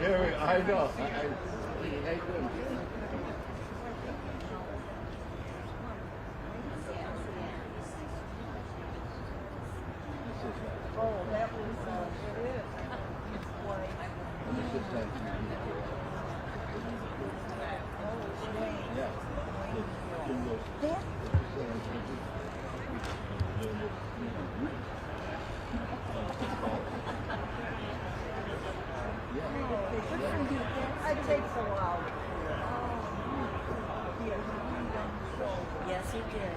Jerry, I know. I do. Oh, that was, it is. This is It takes a while. Yes, he did.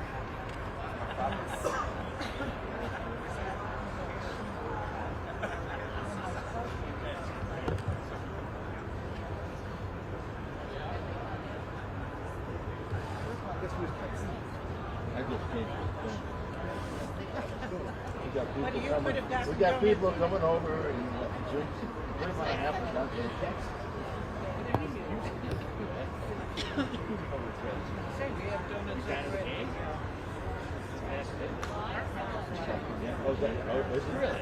I just came to But we got people coming over and drinks. We're about half a dozen. Oh, is it really?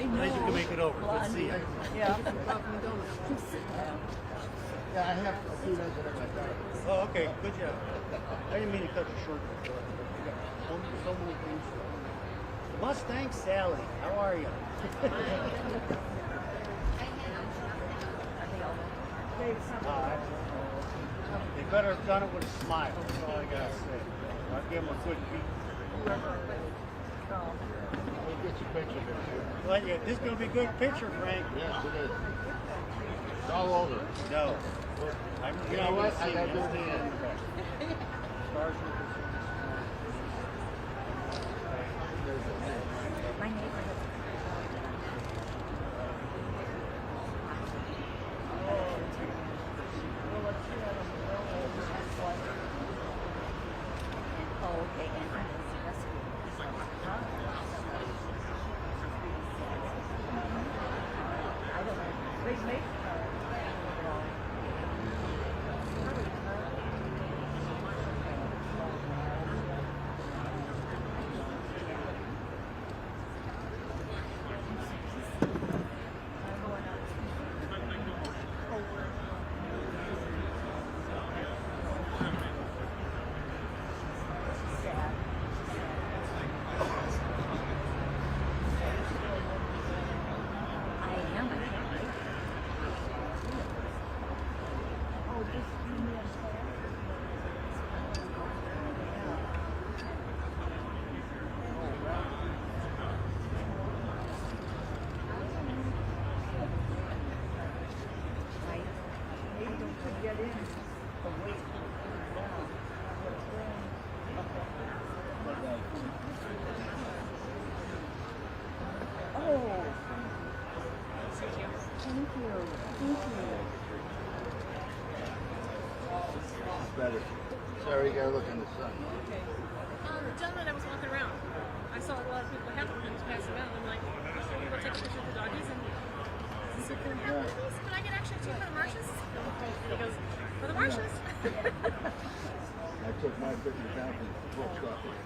Nice you can make it over. Good to see you. Yeah. Yeah, I have a few days in my car. Oh, okay. Good job. I didn't mean to cut you short. So many things. Mustang Sally, how are you? They better have done it with a smile. That's all I gotta say. I'll give them a good beat. We'll get your picture here. Well, yeah, this is gonna be a good picture, Frank. Yes, it is. It's all over. No. You know what? I got to do it again. Stars My neighborhood. Oh, okay, and I was rescued. I don't know. They make get in the weight down. Oh, thank you. Thank you. It's better. Sorry, you gotta look in the sun. The gentleman I was walking around, I saw a lot of people have them passing out. I'm like, I'm go take a picture of the doggies and sit there and have one of these. Can I get actually two for the marshes? And he goes, for the marshes. I took my picture down from the post office.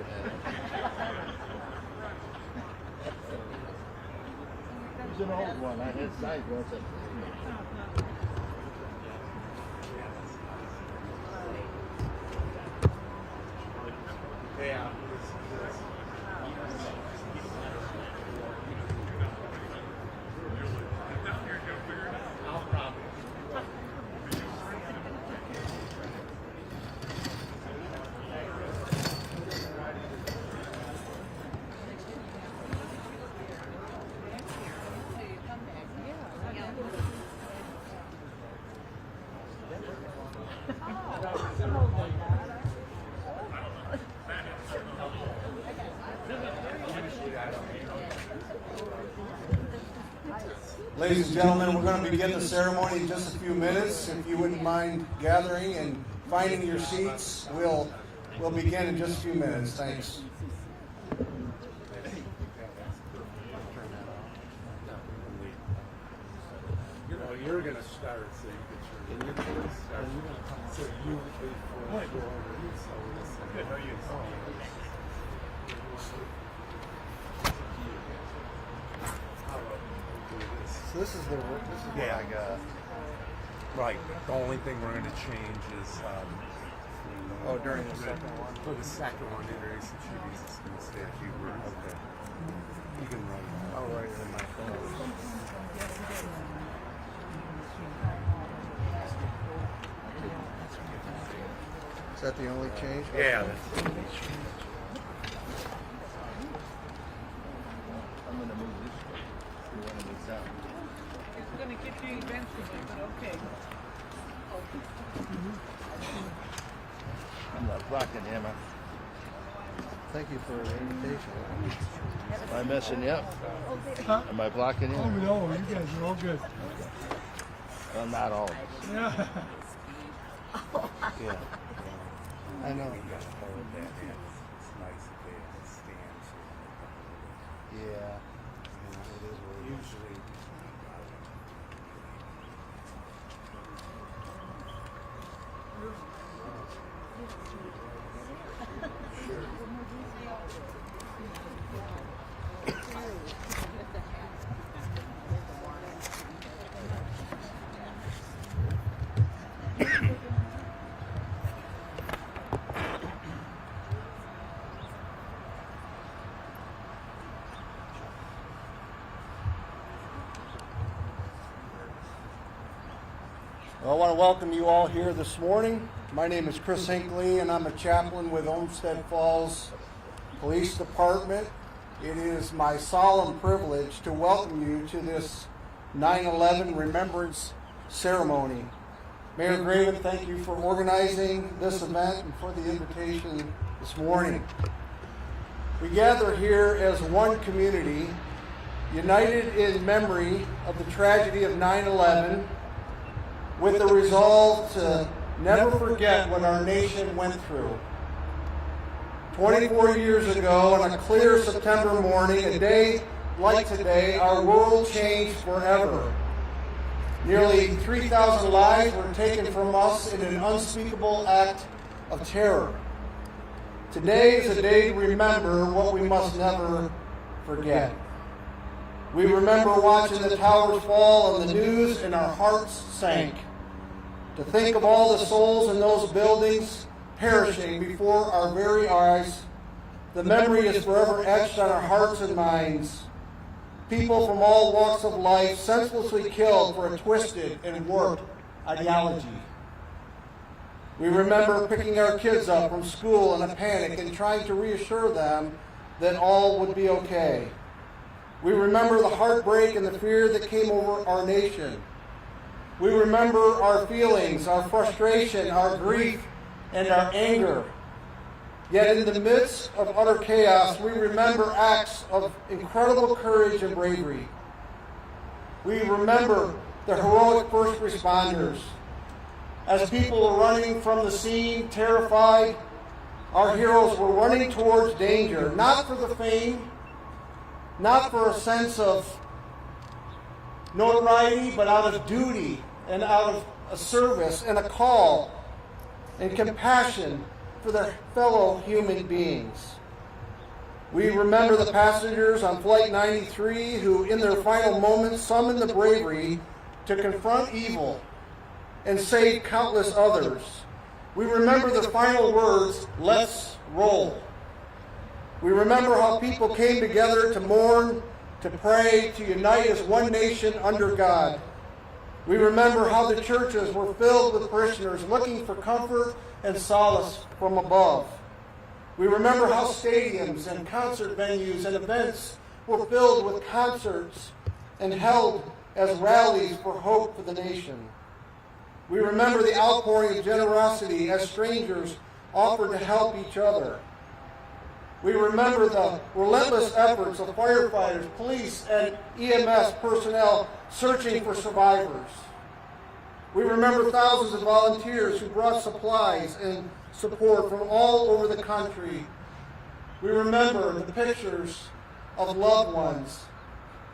It was an old one. I had signed once. Ladies and gentlemen, we're going to begin the ceremony in just a few minutes. If you wouldn't mind gathering and finding your seats, we'll begin in just a few minutes. Thanks. You're going to start so you get your start. So you before I go over you. So good. How are you? So this is what I got. Right. The only thing we're going to change is During the second one. for the second one, there is some Jesus in the statue. Okay. You can write it. I'll write it in my phone. Is that the only change? Yeah. I'm gonna move this way. We want to move down. It's gonna get you eventually, but okay. I'm not blocking him. Thank you for the invitation. Am I messing you up? Am I blocking you? Oh no, you guys are all good. Well, not all. Yeah. Yeah. I know. You got to hold that in. It's nice if they have a stand. Yeah. It is what it is. Usually. Well, I want to welcome you all here this morning. My name is Chris Hinckley, and I'm a chaplain with Olmsted Falls Police Department. It is my solemn privilege to welcome you to this 9/11 Remembrance Ceremony. Mayor Graven, thank you for organizing this event and for the invitation this morning. We gather here as one community, united in memory of the tragedy of 9/11, with the resolve to never forget what our nation went through. 24 years ago, on a clear September morning, a day like today, our world changed forever. Nearly 3,000 lives were taken from us in an unspeakable act of terror. Today is a day to remember what we must never forget. We remember watching the towers fall on the news and our hearts sank. To think of all the souls in those buildings perishing before our very eyes, the memory is forever etched on our hearts and minds. People from all walks of life senselessly killed for a twisted and warped ideology. We remember picking our kids up from school in a panic and trying to reassure them that all would be okay. We remember the heartbreak and the fear that came over our nation. We remember our feelings, our frustration, our grief, and our anger. Yet in the midst of utter chaos, we remember acts of incredible courage and bravery. We remember the heroic first responders. As people were running from the scene, terrified, our heroes were running towards danger, not for the fame, not for a sense of notoriety, but out of duty and out of a service and a call and compassion for their fellow human beings. We remember the passengers on Flight 93 who, in their final moments, summoned the bravery to confront evil and save countless others. We remember the final words, "Let's roll." We remember how people came together to mourn, to pray, to unite as one nation under God. We remember how the churches were filled with parishioners looking for comfort and solace from above. We remember how stadiums and concert venues and events were filled with concerts and held as rallies for hope for the nation. We remember the outpouring of generosity as strangers offered to help each other. We remember the relentless efforts of firefighters, police, and EMS personnel searching for survivors. We remember thousands of volunteers who brought supplies and support from all over the country. We remember the pictures of loved ones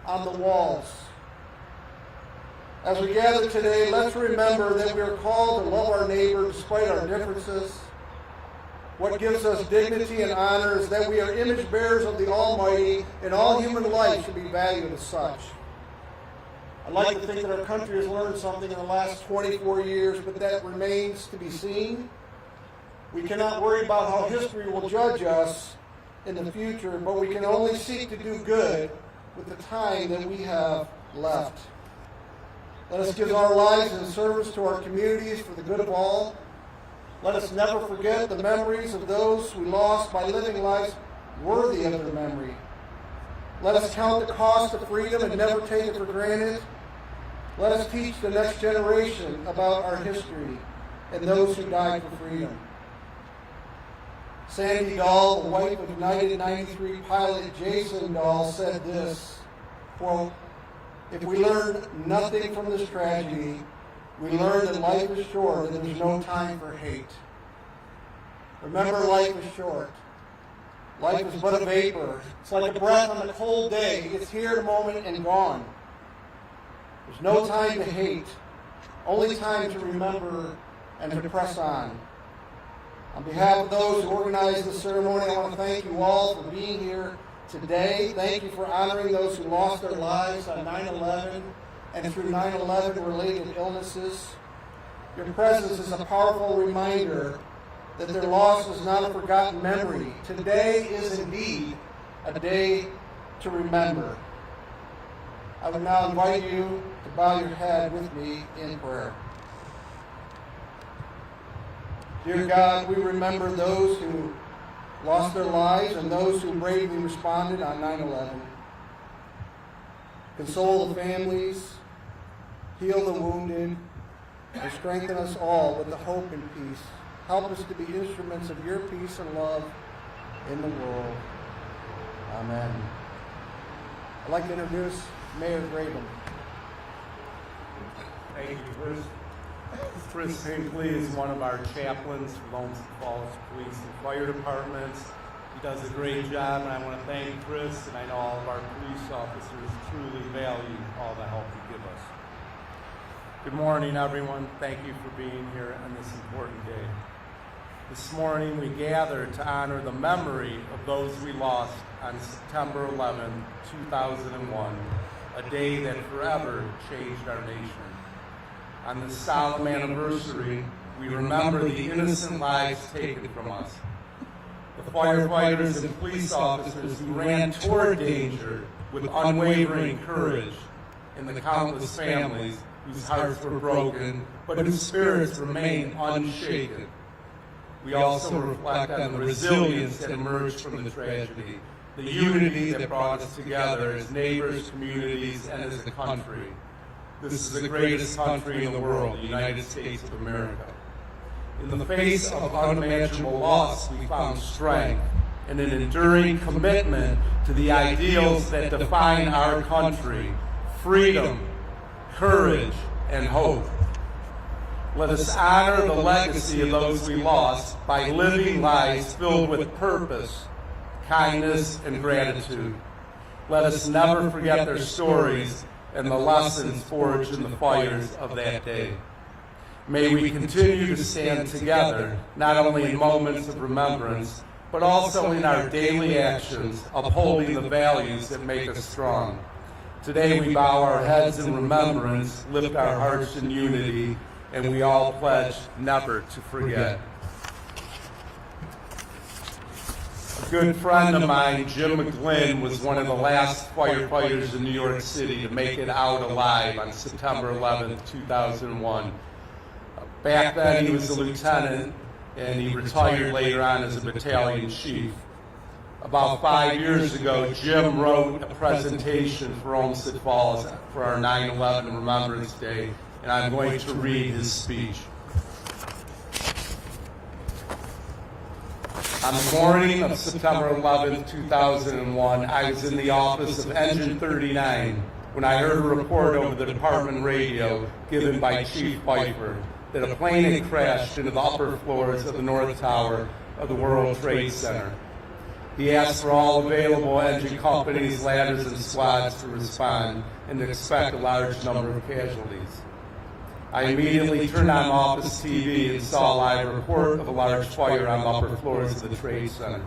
on the walls. As we gather today, let's remember that we are called to love our neighbor despite our differences. What gives us dignity and honor is that we are image bearers of the Almighty, and all human life should be valued as such. I'd like to think that our country has learned something in the last 24 years, but that remains to be seen. We cannot worry about how history will judge us in the future, but we can only seek to do good with the time that we have left. Let us give our lives in service to our communities for the good of all. Let us never forget the memories of those we lost by living lives worthy of their memory. Let us count the cost of freedom and never take it for granted. Let us teach the next generation about our history and those who died for freedom. Sandy Dahl, the wife of United 93 pilot Jason Dahl, said this, quote, "If we learn nothing from this tragedy, we learn that life is short and there's no time for hate. Remember, life is short. Life is but a vapor. It's like a breath on a cold day. It's here in a moment and gone. There's no time to hate, only time to remember and to press on." On behalf of those who organized this ceremony, I want to thank you all for being here today. Thank you for honoring those who lost their lives on 9/11 and through 9/11 related illnesses. Your presence is a powerful reminder that their loss was not a forgotten memory. Today is indeed a day to remember. I would now invite you to bow your head with me in prayer. Dear God, we remember those who lost their lives and those who bravely responded on 9/11. Console the families, heal the wounded, and strengthen us all with the hope and peace. Help us to be instruments of your peace and love in the world. Amen. I'd like to introduce Mayor Graven. Thank you, Chris. Chris Hinckley is one of our chaplains for Lonesome Falls Police and Fire Departments. He does a great job, and I want to thank Chris, and I know all of our police officers truly value all the help you give us. Good morning, everyone. Thank you for being here on this important day. This morning, we gather to honor the memory of those we lost on September 11, 2001, a day that forever changed our nation. On this solemn anniversary, we remember the innocent lives taken from us, the firefighters and police officers who ran toward danger with unwavering courage, and the countless families whose hearts were broken, but whose spirits remain unshaken. We also reflect on the resilience that emerged from the tragedy, the unity that brought us together as neighbors, communities, and as a country. This is the greatest country in the world, the United States of America. In the face of unimaginable loss, we found strength and an enduring commitment to the ideals that define our country: freedom, courage, and hope. Let us honor the legacy of those we lost by living lives filled with purpose, kindness, and gratitude. Let us never forget their stories and the lessons forged in the fires of that day. May we continue to stand together, not only in moments of remembrance, but also in our daily actions, upholding the values that make us strong. Today we bow our heads in remembrance, lift our hearts in unity, and we all pledge never to forget. A good friend of mine, Jim McGlynn, was one of the last firefighters in New York City to make it out alive on September 11, 2001. Back then he was a lieutenant, and he retired later on as a battalion chief. About 5 years ago, Jim wrote a presentation for Olmsted Falls for our 9/11 Remembrance Day, and I'm going to read his speech. On the morning of September 11, 2001, I was in the office of Engine 39 when I heard a report over the department radio given by Chief Pfeiffer that a plane had crashed into the upper floors of the North Tower of the World Trade Center. He asked for all available engine companies, ladders, and squads to respond and to expect a large number of casualties. I immediately turned on office TV and saw a live report of a large fire on the upper floors of the Trade Center.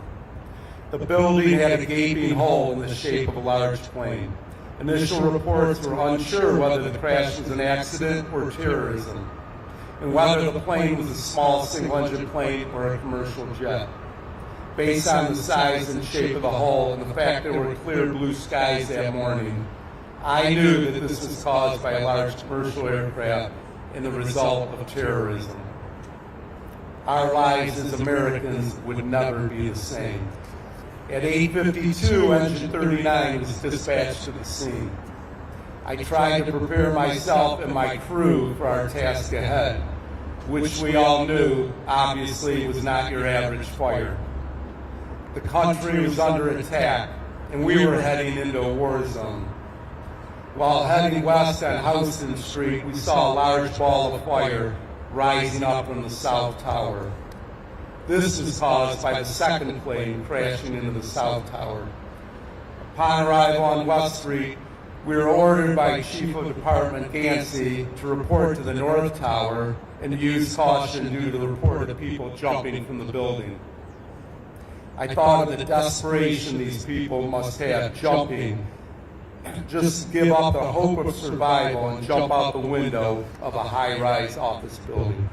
The building had a gaping hole in the shape of a large plane. Initial reports were unsure whether the crash was an accident or terrorism, and whether the plane was a small single-engine plane or a commercial jet. Based on the size and shape of the hole and the fact there were clear blue skies that morning, I knew that this was caused by a large commercial aircraft and the result of terrorism. Our lives as Americans would never be the same. At 8:52, Engine 39 was dispatched to the scene. I tried to prepare myself and my crew for our task ahead, which we all knew obviously was not your average fire. The country was under attack, and we were heading into a war zone. While heading west on Houston Street, we saw a large ball of fire rising up from the South Tower. This was caused by the second plane crashing into the South Tower. Upon arrival on West Street, we were ordered by Chief of Department Gansey to report to the North Tower and to use caution due to the report of people jumping from the building. I thought of the desperation these people must have jumping, just give up the hope of survival and jump out the window of a high-rise office building.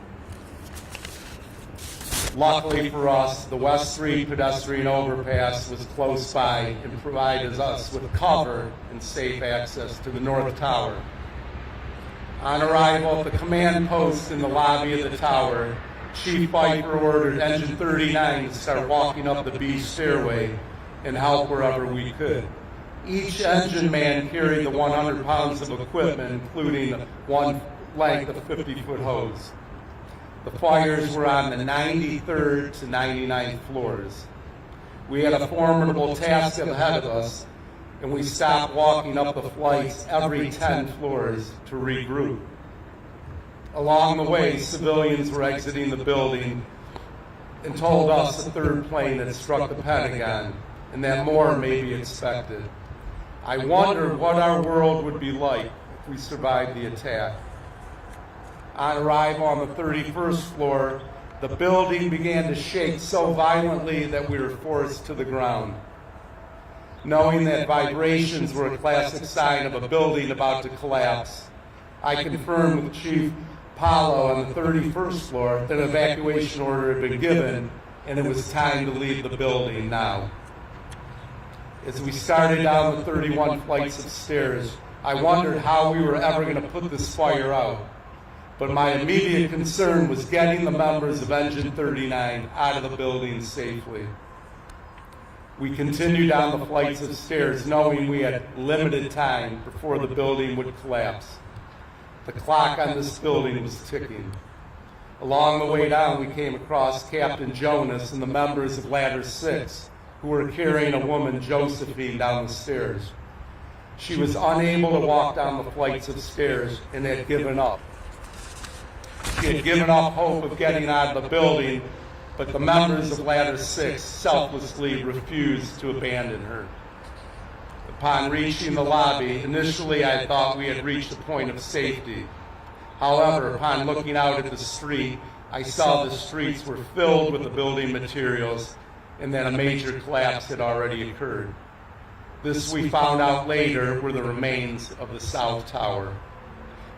Luckily for us, the West Street pedestrian overpass was close by and provided us with cover and safe access to the North Tower. On arrival at the command post in the lobby of the tower, Chief Pfeiffer ordered Engine 39 to start walking up the B stairway and help wherever we could. Each engine man carried the 100 pounds of equipment, including one length of 50-foot hose. The fires were on the 93rd to 99th floors. We had a formidable task ahead of us, and we stopped walking up the flights every 10 floors to regroup. Along the way, civilians were exiting the building and told us a third plane had struck the Pentagon and that more may be expected. I wondered what our world would be like if we survived the attack. On arrival on the 31st floor, the building began to shake so violently that we were forced to the ground. Knowing that vibrations were a classic sign of a building about to collapse, I confirmed with Chief Paulo on the 31st floor that an evacuation order had been given and it was time to leave the building now. As we started down the 31 flights of stairs, I wondered how we were ever going to put this fire out. But my immediate concern was getting the members of Engine 39 out of the building safely. We continued down the flights of stairs knowing we had limited time before the building would collapse. The clock on this building was ticking. Along the way down, we came across Captain Jonas and the members of Ladder 6, who were carrying a woman, Josephine, down the stairs. She was unable to walk down the flights of stairs and had given up. She had given up hope of getting out of the building, but the members of Ladder 6 selflessly refused to abandon her. Upon reaching the lobby, initially I thought we had reached a point of safety. However, upon looking out at the street, I saw the streets were filled with the building materials and that a major collapse had already occurred. This we found out later were the remains of the South Tower.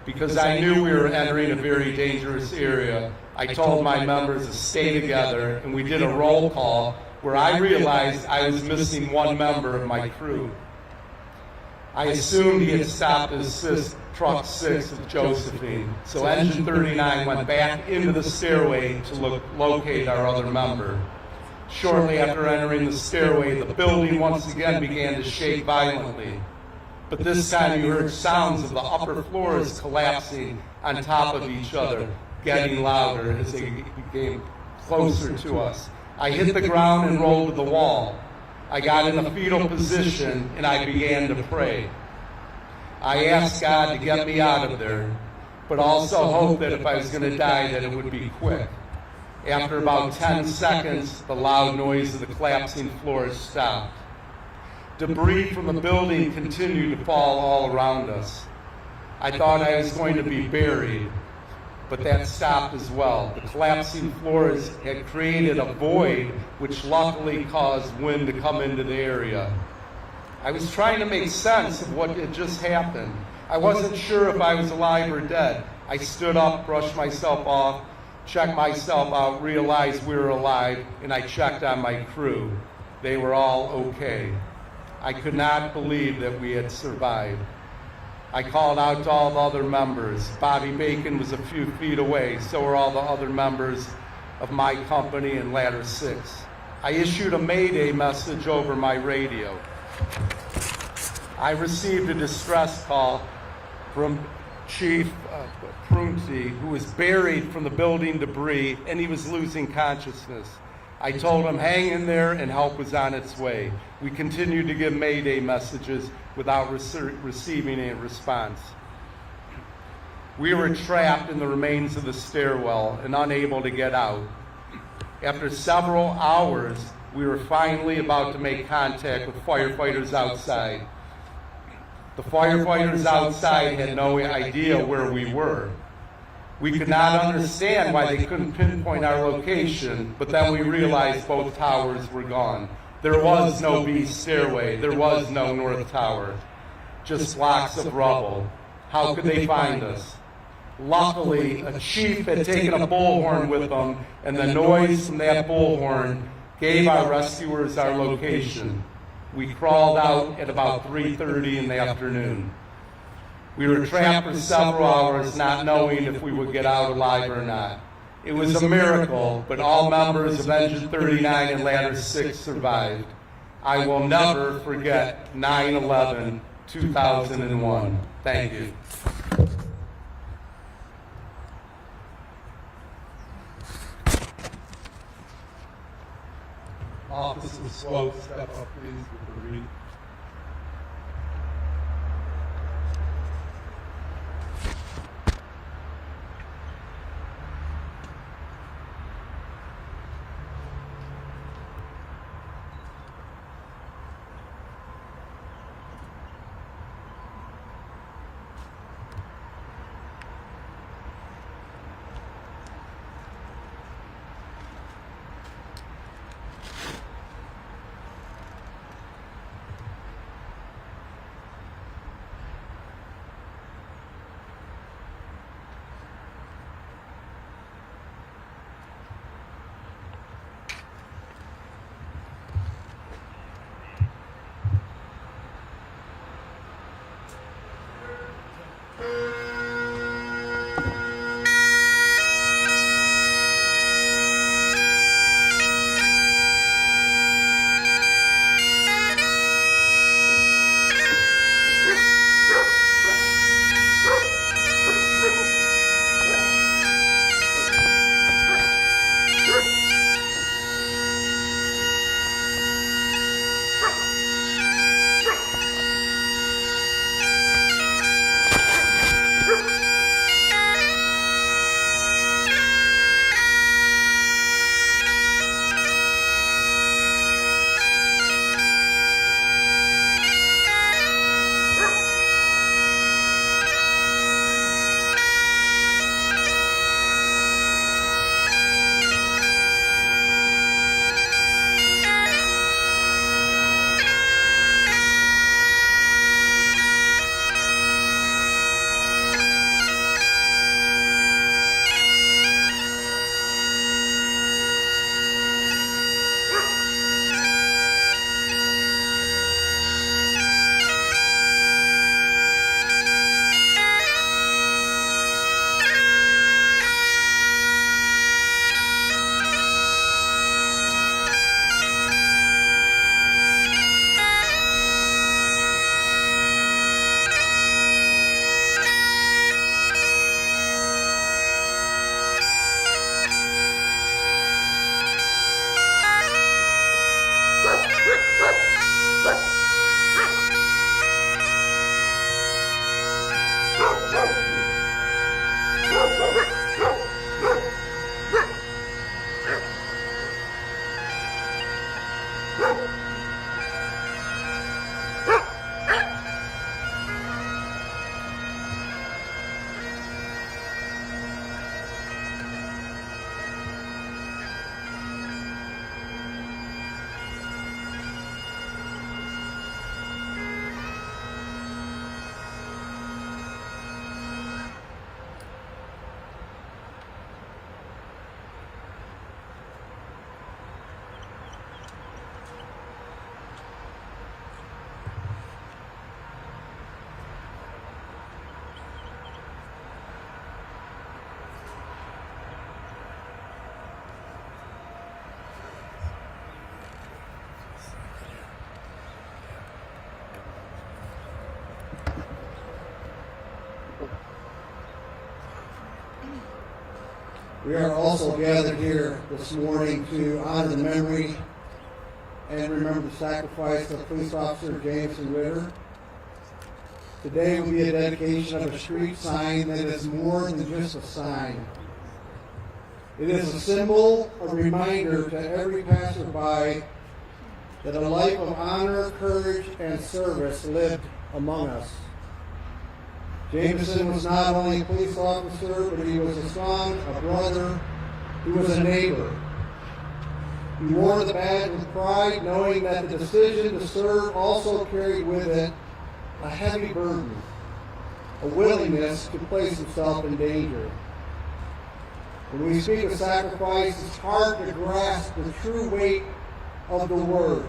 Because I knew we were entering a very dangerous area, I told my members to stay together and we did a roll call where I realized I was missing one member of my crew. I assumed he had stopped to assist Truck 6 with Josephine, so Engine 39 went back into the stairway to locate our other member. Shortly after entering the stairway, the building once again began to shake violently. But this time you heard sounds of the upper floors collapsing on top of each other, getting louder as they came closer to us. I hit the ground and rolled to the wall. I got in a fetal position and I began to pray. I asked God to get me out of there, but also hoped that if I was going to die, that it would be quick. After about 10 seconds, the loud noise of the collapsing floors stopped. Debris from the building continued to fall all around us. I thought I was going to be buried, but that stopped as well. The collapsing floors had created a void which luckily caused wind to come into the area. I was trying to make sense of what had just happened. I wasn't sure if I was alive or dead. I stood up, brushed myself off, checked myself out, realized we were alive, and I checked on my crew. They were all okay. I could not believe that we had survived. I called out to all the other members. Bobby Bacon was a few feet away, so were all the other members of my company and Ladder 6. I issued a Mayday message over my radio. I received a distress call from Chief Prunty, who was buried from the building debris, and he was losing consciousness. I told him, hang in there, and help was on its way. We continued to give Mayday messages without receiving a response. We were trapped in the remains of the stairwell and unable to get out. After several hours, we were finally about to make contact with firefighters outside. The firefighters outside had no idea where we were. We could not understand why they couldn't pinpoint our location, but then we realized both towers were gone. There was no B stairway, there was no North Tower, just blocks of rubble. How could they find us? Luckily, a chief had taken a bullhorn with them, and the noise from that bullhorn gave our rescuers our location. We crawled out at about 3:30 in the afternoon. We were trapped for several hours, not knowing if we would get out alive or not. It was a miracle, but all members of Engine 39 and Ladder 6 survived. I will never forget 9/11/2001. Thank you. Officer Swope, step up, please, with the read. We are also gathered here this morning to honor the memory and remember the sacrifice of police officer Jameson Ritter. Today will be a dedication of a street sign that is more than just a sign. It is a symbol, a reminder to every passerby that a life of honor, courage, and service lived among us. Jameson was not only a police officer, but he was a son, a brother, he was a neighbor. He wore the badge with pride, knowing that the decision to serve also carried with it a heavy burden, a willingness to place himself in danger. When we speak of sacrifice, it's hard to grasp the true weight of the word.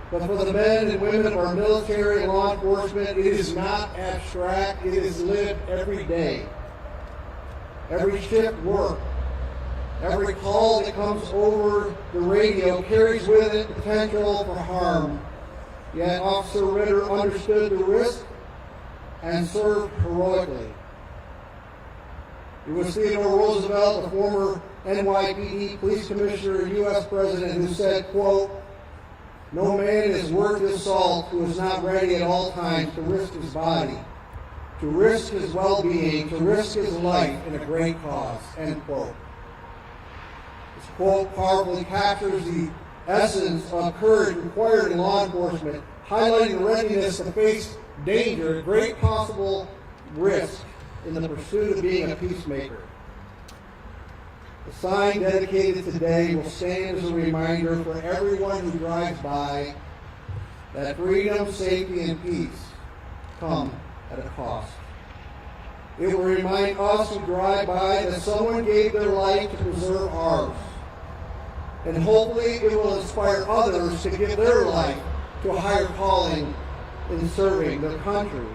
But for the men and women of our military and law enforcement, it is not abstract, it is lived every day. Every shift work, every call that comes over the radio carries with it potential for harm. Yet Officer Ritter understood the risk and served heroically. It was Theodore Roosevelt, the former NYPD police commissioner and U.S. president, who said, quote, "No man is worth his salt who is not ready at all times to risk his body, to risk his well-being, to risk his life in a great cause," end quote. This quote powerfully captures the essence of courage required in law enforcement, highlighting the readiness to face danger, great possible risk in the pursuit of being a peacemaker. The sign dedicated today will stand as a reminder for everyone who drives by that freedom, safety, and peace come at a cost. It will remind us who drive by that someone gave their life to preserve ours. And hopefully it will inspire others to give their life to a higher calling in serving their country.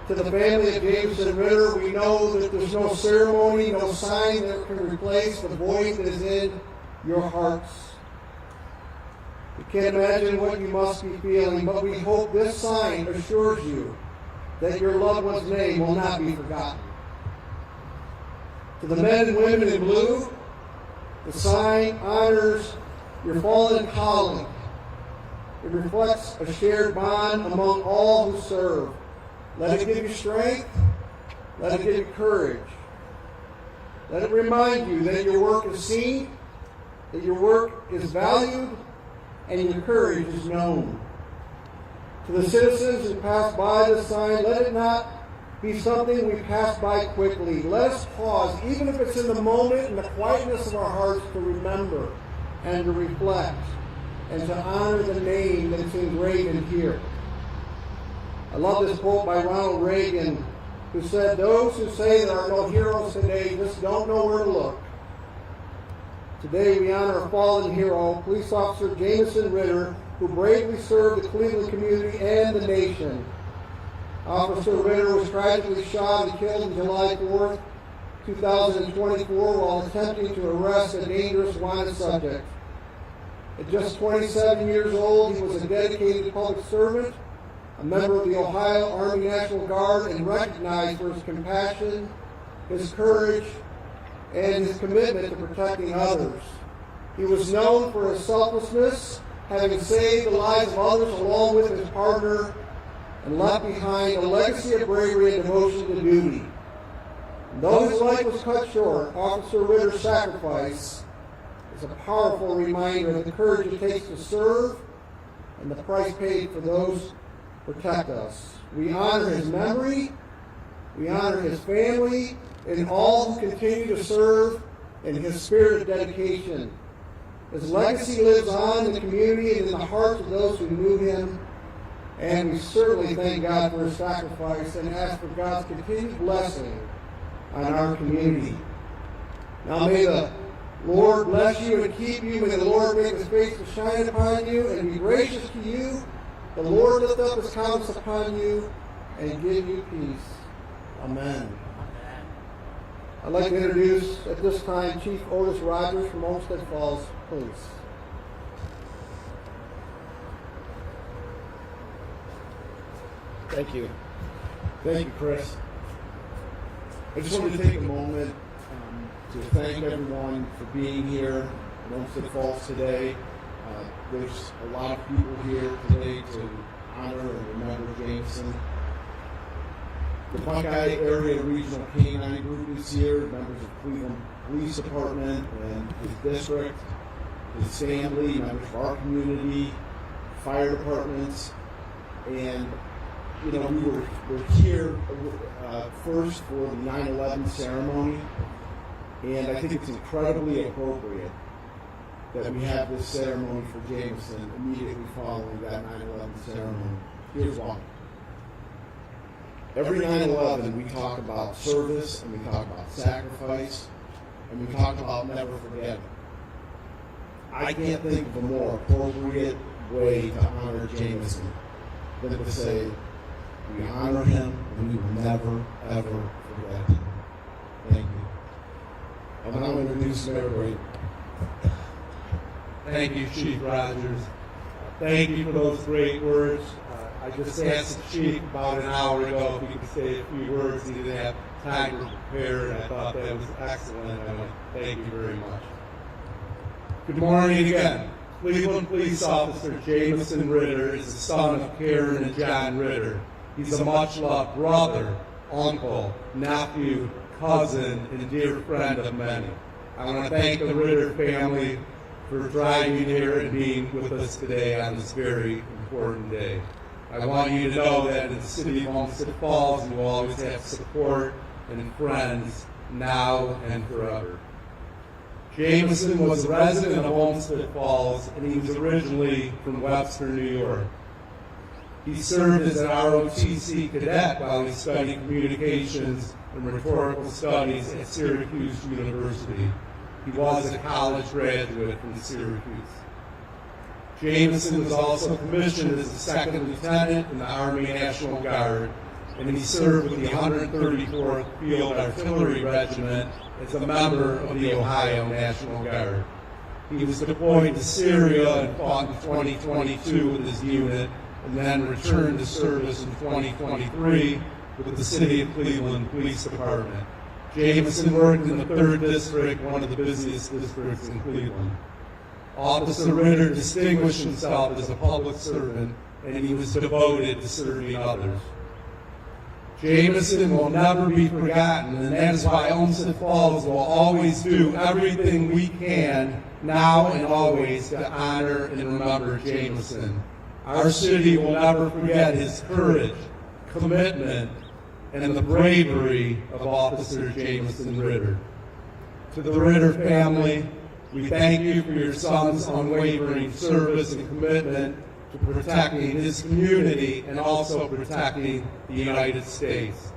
To the family of Jameson Ritter, we know that there's no ceremony, no sign that can replace the void that is in your hearts. You can't imagine what you must be feeling, but we hope this sign assures you that your loved one's name will not be forgotten. To the men and women in blue, the sign honors your fallen calling. It reflects a shared bond among all who serve. Let it give you strength. Let it give you courage. Let it remind you that your work is seen, that your work is valued, and your courage is known. To the citizens who pass by this sign, let it not be something we pass by quickly. Let us pause, even if it's in the moment, in the quietness of our hearts, to remember and to reflect and to honor the name that's engraven here. I love this quote by Ronald Reagan, who said, "Those who say there are no heroes today just don't know where to look." Today we honor a fallen hero, police officer Jameson Ritter, who bravely served the Cleveland community and the nation. Officer Ritter was tragically shot and killed on July 4th, 2024, while attempting to arrest a dangerous wanted subject. At just 27 years old, he was a dedicated public servant, a member of the Ohio Army National Guard, and recognized for his compassion, his courage, and his commitment to protecting others. He was known for his selflessness, having saved the lives of others along with his partner, and left behind a legacy of bravery and devotion to duty. And though his life was cut short, Officer Ritter's sacrifice is a powerful reminder of the courage it takes to serve and the price paid for those who protect us. We honor his memory, we honor his family, and all who continue to serve in his spirit of dedication. His legacy lives on in the community and in the hearts of those who knew him. And we certainly thank God for his sacrifice and ask for God's continued blessing on our community. Now may the Lord bless you and keep you. May the Lord make his face to shine upon you and be gracious to you. The Lord lift up his countenance upon you and give you peace. Amen. I'd like to introduce at this time Chief Otis Rogers from Olmsted Falls Police. Thank you. Thank you, Chris. I just wanted to take a moment to thank everyone for being here in Olmsted Falls today. There's a lot of people here today to honor and remember Jameson. The Buckeye Area Regional Canine Group is here, members of Cleveland Police Department and his district, his family, members of our community, fire departments, and you know, we're here first for the 9/11 ceremony, and I think it's incredibly appropriate that we have this ceremony for Jameson immediately following that 9/11 ceremony. Here's why. Every 9/11 we talk about service, and we talk about sacrifice, and we talk about never forgetting. I can't think of a more appropriate way to honor Jameson than to say, we honor him and we will never, ever forget him. Thank you. I'm going to introduce Mayor Brady. Thank you, Chief Rogers. Thank you for those great words. I just asked the Chief about an hour ago if he could say a few words. He didn't have time to prepare, and I thought that was excellent. I want to thank you very much. Good morning again. Cleveland Police Officer Jameson Ritter is the son of Karen and John Ritter. He's a much-loved brother, uncle, nephew, cousin, and dear friend of many. I want to thank the Ritter family for driving here and being with us today on this very important day. I want you to know that in the city of Olmsted Falls, you will always have support and friends now and forever. Jameson was a resident of Olmsted Falls, and he was originally from Webster, New York. He served as an ROTC cadet while he studied communications and rhetorical studies at Syracuse University. He was a college graduate from Syracuse. Jameson was also commissioned as a second lieutenant in the Army National Guard, and he served with the 134th Field Artillery Regiment as a member of the Ohio National Guard. He was deployed to Syria and fought in 2022 with his unit, and then returned to service in 2023 with the City of Cleveland Police Department. Jameson worked in the 3rd District, one of the busiest districts in Cleveland. Officer Ritter distinguished himself as a public servant, and he was devoted to serving others. Jameson will never be forgotten, and that is why Olmsted Falls will always do everything we can, now and always, to honor and remember Jameson. Our city will never forget his courage, commitment, and the bravery of Officer Jameson Ritter. To the Ritter family, we thank you for your son's unwavering service and commitment to protecting his community and also protecting the United States.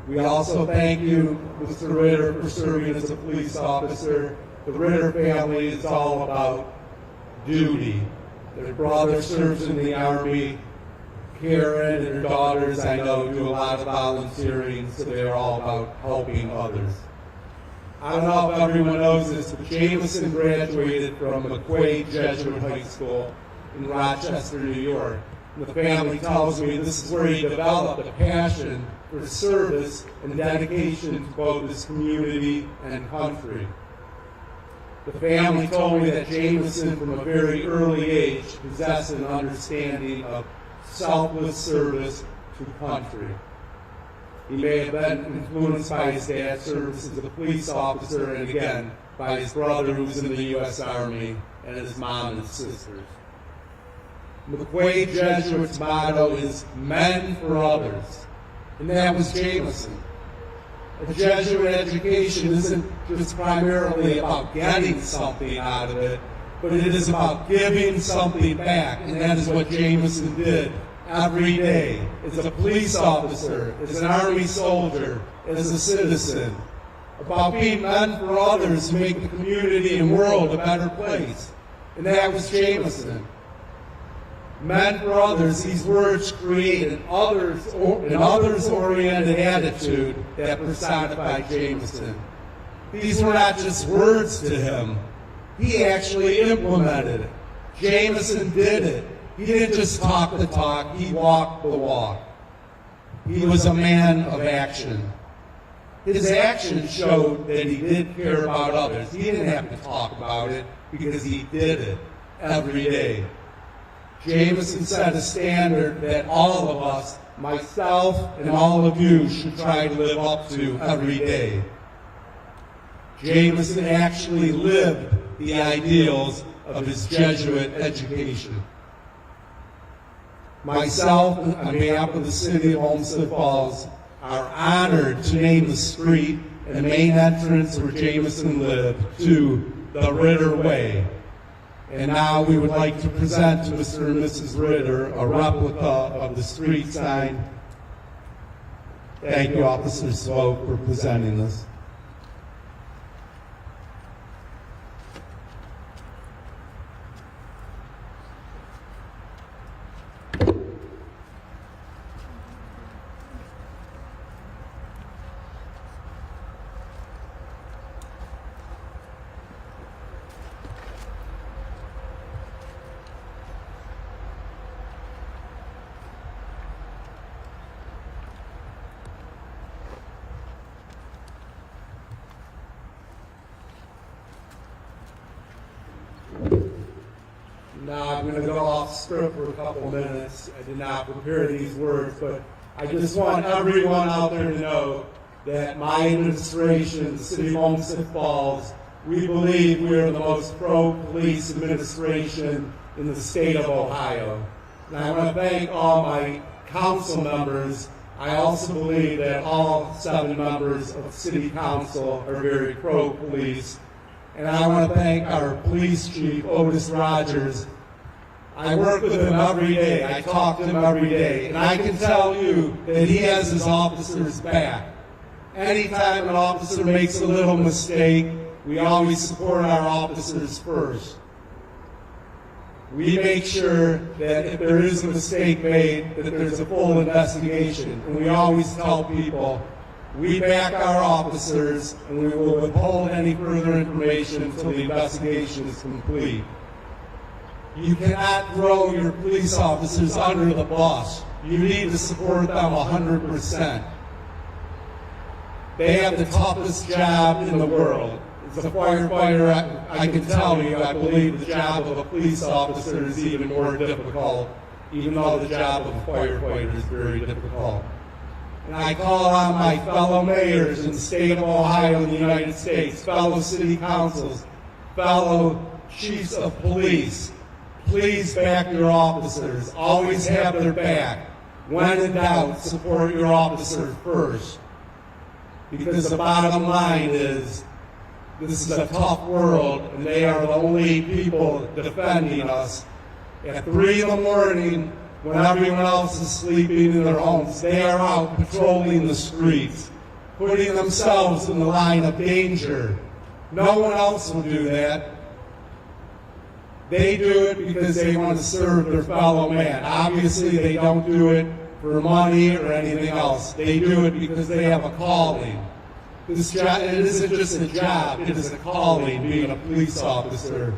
We also thank you, Mr. Ritter, for serving as a police officer. The Ritter family is all about duty. Their brother serves in the Army. Karen and her daughters, I know, do a lot of volunteering, so they're all about helping others. I don't know if everyone knows this, but Jameson graduated from McQuaid Jesuit High School in Rochester, New York. And the family tells me this is where he developed a passion for service and dedication to both his community and country. The family told me that Jameson, from a very early age, possessed an understanding of selfless service to country. He may have been influenced by his dad's service as a police officer, and again, by his brother who was in the U.S. Army, and his mom and sisters. McQuaid Jesuit's motto is men for others, and that was Jameson. A Jesuit education isn't just primarily about getting something out of it, but it is about giving something back, and that is what Jameson did every day as a police officer, as an Army soldier, as a citizen, about being men for others to make the community and world a better place. And that was Jameson. Men for others, these words create an others-oriented attitude that personified Jameson. These were not just words to him. He actually implemented it. Jameson did it. He didn't just talk the talk, he walked the walk. He was a man of action. his actions showed that he did care about others. He didn't have to talk about it because he did it every day. Jameson set a standard that all of us, myself and all of you, should try to live up to every day. Jameson actually lived the ideals of his Jesuit education. Myself, on behalf of the city of Olmsted Falls, are honored to name the street and main entrance where Jameson lived to the Ritter Way. And now we would like to present to Mr. and Mrs. Ritter a replica of the street sign. Thank you, Officer Swope, for presenting this. Now I'm going to go off script for a couple minutes. I did not prepare these words, but I just want everyone out there to know that my administration, the City of Olmsted Falls, we believe we are the most pro-police administration in the state of Ohio. And I want to thank all my council members. I also believe that all 7 members of City Council are very pro-police. And I want to thank our police chief, Otis Rogers. I work with him every day. I talk to him every day. And I can tell you that he has his officers back. Anytime an officer makes a little mistake, we always support our officers first. We make sure that if there is a mistake made, that there's a full investigation. And we always tell people, we back our officers, and we will withhold any further information until the investigation is complete. You cannot throw your police officers under the bus. You need to support them 100%. They have the toughest job in the world. As a firefighter, I can tell you, I believe the job of a police officer is even more difficult, even though the job of a firefighter is very difficult. And I call on my fellow mayors in the state of Ohio and the United States, fellow city councils, fellow chiefs of police, please back your officers. Always have their back. When in doubt, support your officer first. Because the bottom line is, this is a tough world, and they are the only people defending us. At 3 in the morning, when everyone else is sleeping in their homes, they are out patrolling the streets, putting themselves in the line of danger. No one else will do that. They do it because they want to serve their fellow man. Obviously, they don't do it for money or anything else. They do it because they have a calling. This job, it isn't just a job, it is a calling, being a police officer.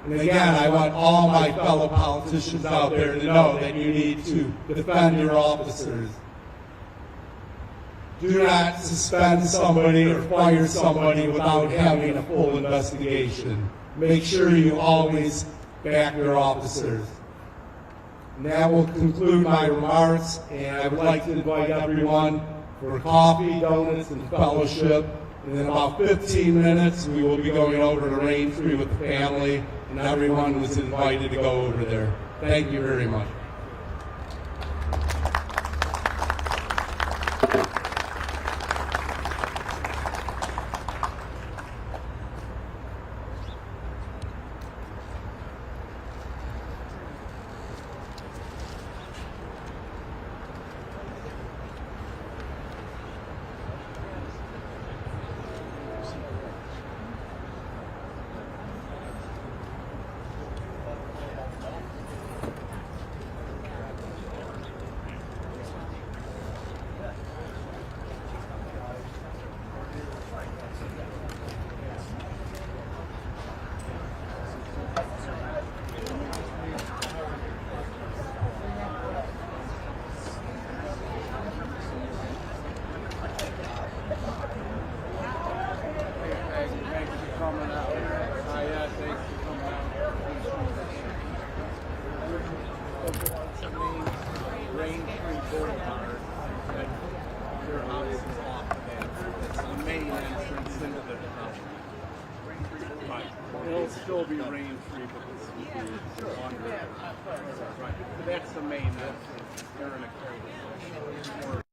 And again, I want all my fellow politicians out there to know that you need to defend your officers. Do not suspend somebody or fire somebody without having a full investigation. Make sure you always back your officers. And that will conclude my remarks, and I would like to invite everyone for coffee, donuts, and fellowship. And in about 15 minutes, we will be going over to Raintree with the family, and everyone was invited to go over there. Thank you very much. main entrance into the town. But it'll still be rain free, but this will be longer. Right. That's the main entrance. They're in a cul-de-sac.